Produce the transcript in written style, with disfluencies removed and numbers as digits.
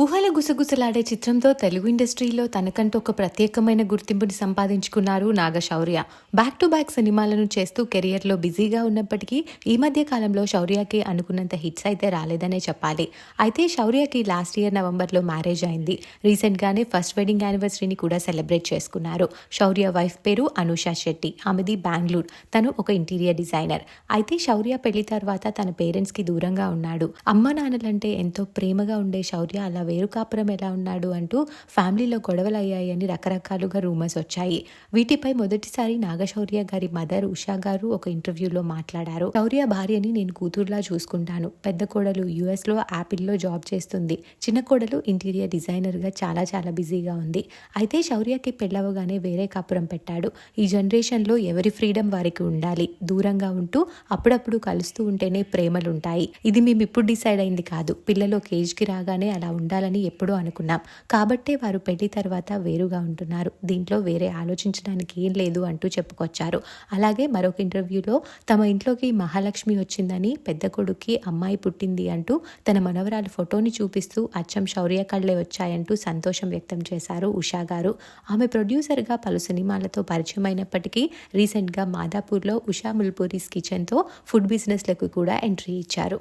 ఊహల గుసగుసలాడే చిత్రంతో తెలుగు ఇండస్ట్రీలో తనకంటూ ఒక ప్రత్యేకమైన గుర్తింపుని సంపాదించుకున్నారు నాగశౌర్య. బ్యాక్ టు బ్యాక్ సినిమాలను చేస్తూ కెరియర్లో బిజీగా ఉన్నప్పటికీ ఈ మధ్య కాలంలో శౌర్యకి అనుకున్నంత హిట్స్ అయితే రాలేదనే చెప్పాలి. అయితే శౌర్యకి లాస్ట్ ఇయర్ నవంబర్లో మ్యారేజ్ అయింది. రీసెంట్గానే ఫస్ట్ వెడ్డింగ్ యానివర్సరీని కూడా సెలబ్రేట్ చేసుకున్నారు. శౌర్య వైఫ్ పేరు అనూష శెట్టి. ఆమెది బెంగళూరు. తను ఒక ఇంటీరియర్ డిజైనర్. అయితే శౌర్య పెళ్లి తర్వాత తన పేరెంట్స్కి దూరంగా ఉన్నాడు. అమ్మ నాన్నలంటే ఎంతో ప్రేమగా ఉండే శౌర్య అలా వేరు కాపురం ఎలా ఉన్నాడు అంటూ ఫ్యామిలీలో గొడవలు అయ్యాయని రకరకాలుగా రూమర్స్ వచ్చాయి. వీటిపై మొదటిసారి నాగశౌర్య గారి మదర్ ఉషా గారు ఒక ఇంటర్వ్యూలో మాట్లాడారు. శౌర్య భార్యని నేను కూతురులా చూసుకుంటాను. పెద్ద కోడలు యుఎస్లో యాపిల్లో జాబ్ చేస్తుంది. చిన్న కోడలు ఇంటీరియర్ డిజైనర్గా చాలా చాలా బిజీగా ఉంది. అయితే శౌర్యకి పెళ్ళవగానే వేరే కాపురం పెట్టాడు. ఈ జనరేషన్లో ఎవరి ఫ్రీడమ్ వారికి ఉండాలి. దూరంగా ఉంటూ అప్పుడప్పుడు కలుస్తూ ఉంటేనే ప్రేమలుంటాయి. ఇది మేము ఇప్పుడు డిసైడ్ అయింది కాదు. పిల్లలు కేజ్కి రాగానే అలా ఉండాలని ఎప్పుడూ అనుకున్నాం. కాబట్టే వారు పెళ్లి తర్వాత వేరుగా ఉంటున్నారు. దీంట్లో వేరే ఆలోచించడానికి ఏం లేదు అంటూ చెప్పుకొచ్చారు. అలాగే మరొక ఇంటర్వ్యూలో తమ ఇంట్లోకి మహాలక్ష్మి వచ్చిందని, పెద్ద కొడుక్కి అమ్మాయి పుట్టింది అంటూ తన మనవరాలు ఫోటోని చూపిస్తూ అచ్చం శౌర్య కళ్ళే వచ్చాయంటూ సంతోషం వ్యక్తం చేశారు ఉషా గారు. ఆమె ప్రొడ్యూసర్గా పలు సినిమాలతో పరిచయం అయినప్పటికీ రీసెంట్గా మాదాపూర్లో ఉషా ముల్పూరీస్ కిచెన్తో ఫుడ్ బిజినెస్లకు కూడా ఎంట్రీ ఇచ్చారు.